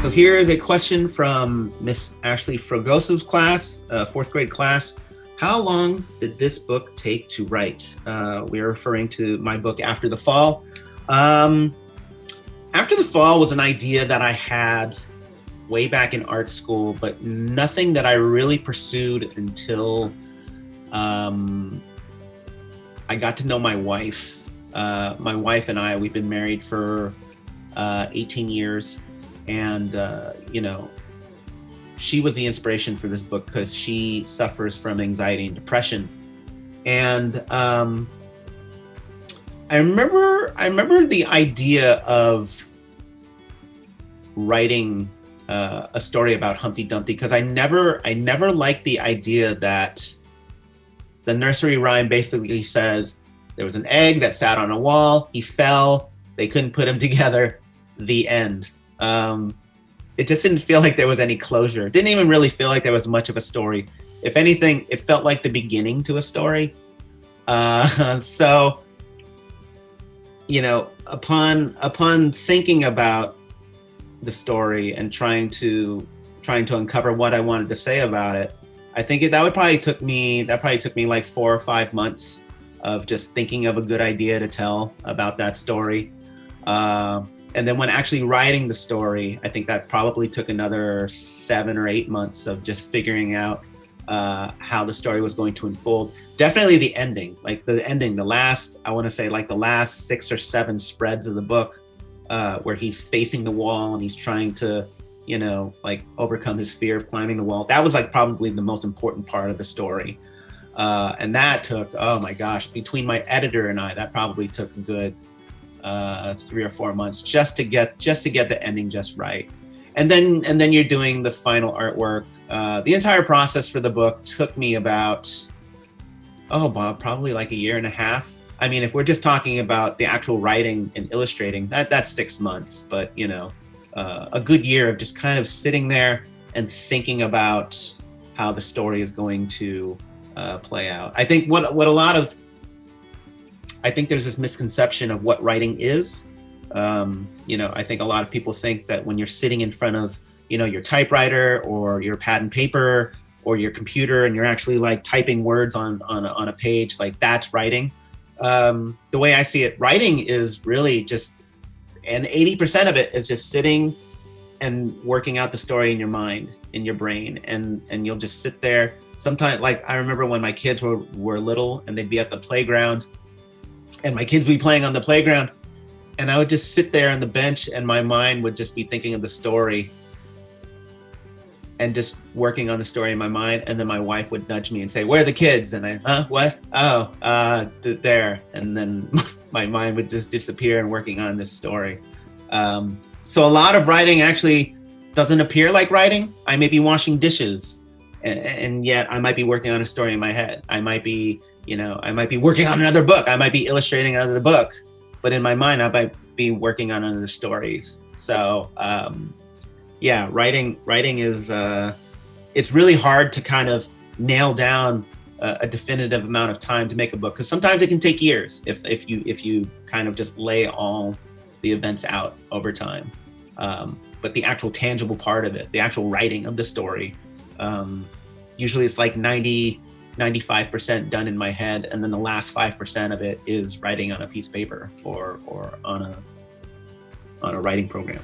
So here is a question from Miss Ashley Fragosov's class, fourth grade class. How long did this book take to write? We are referring to my book, After the Fall. After the Fall was an idea that I had way back in art school, but nothing that I really pursued until I got to know my wife. My wife and I, we've been married for 18 years. And, she was the inspiration for this book because she suffers from anxiety and depression. And I remember the idea of writing a story about Humpty Dumpty because I never liked the idea that the nursery rhyme basically says there was an egg that sat on a wall, he fell, they couldn't put him together, the end. It just didn't feel like there was any closure. It didn't even really feel like there was much of a story. If anything, it felt like the beginning to a story. So, upon thinking about the story and trying to uncover what I wanted to say about it, I think that probably took me like 4 or 5 months of just thinking of a good idea to tell about that story. And then when actually writing the story, I think that probably took another 7 or 8 months of just figuring out how the story was going to unfold. Definitely the ending, the last 6 or 7 spreads of the book, where he's facing the wall and he's trying to, overcome his fear of climbing the wall. That was probably the most important part of the story. And that took, oh my gosh, between my editor and I, that probably took a good 3 or 4 months just to get the ending just right. And then you're doing the final artwork. The entire process for the book took me about, probably like a year and a half. I mean, if we're just talking about the actual writing and illustrating, that's 6 months, but a good year of just kind of sitting there and thinking about how the story is going to play out. I think I think there's this misconception of what writing is. I think a lot of people think that when you're sitting in front of, your typewriter or your pad and paper or your computer and you're actually typing words on a page, that's writing. The way I see it, writing is really just, and 80% of it is just sitting and working out the story in your mind, in your brain, and you'll just sit there. Sometimes, I remember when my kids were little and they'd be at the playground and my kids would be playing on the playground and I would just sit there on the bench and my mind would just be thinking of the story and just working on the story in my mind. And then my wife would nudge me and say, "Where are the kids?" And what? Oh, there. And then my mind would just disappear and working on this story. So a lot of writing actually doesn't appear like writing. I may be washing dishes and yet I might be working on a story in my head. I might be working on another book. I might be illustrating another book, but in my mind, I might be working on other stories. So, writing is, it's really hard to kind of nail down a definitive amount of time to make a book, because sometimes it can take years if you kind of just lay all the events out over time. But the actual tangible part of it, the actual writing of the story, usually it's 95% done in my head, and then the last 5% of it is writing on a piece of paper or on a writing program.